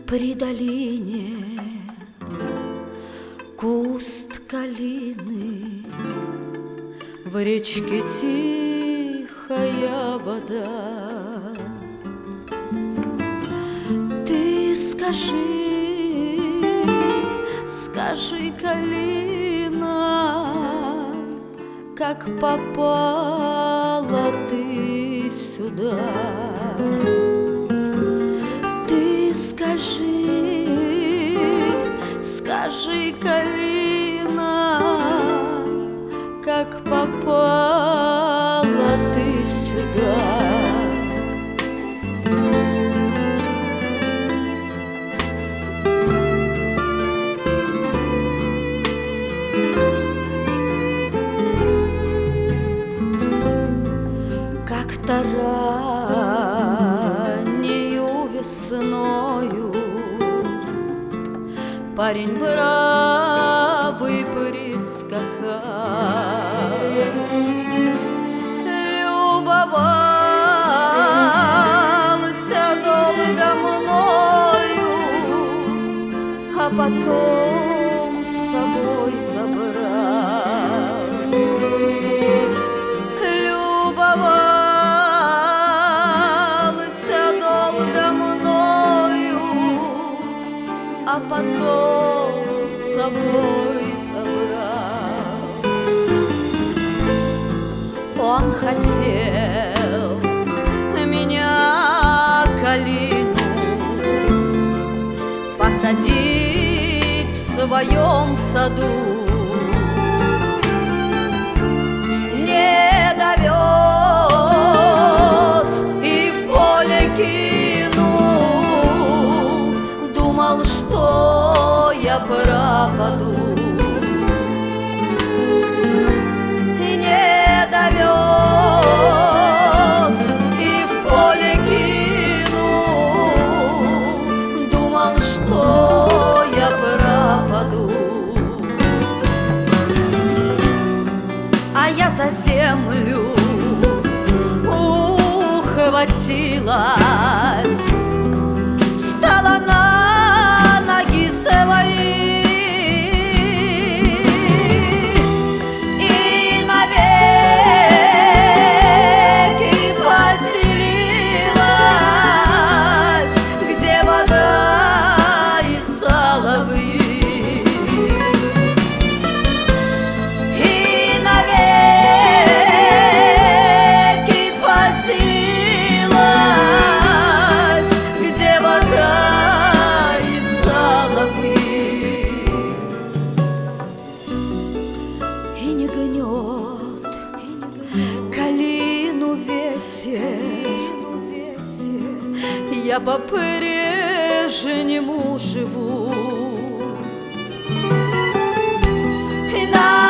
При долине куст калины, в речке тихая вода. Ты скажи, калина, как попала ты сюда? Ты скажи, калина, как попала ты сюда? Как-то раннею весною парень бравый прискакал, любовался долго мною, а потом с собой забрал. Любовался долго мною, а потом с собой забрал. Он хотел меня, калину, посадить в своем саду. Не довез и в поле кинул, думал, что я пропаду. И не довез и в поле кинул, думал, что я пропаду. А я за землю ухватилась, встала на ноги свои и навеки поселилась, где вода и соловьи. И навеки поселилась, где вода и соловьи. И не гнет калину ветер, я по-прежнему живу. И на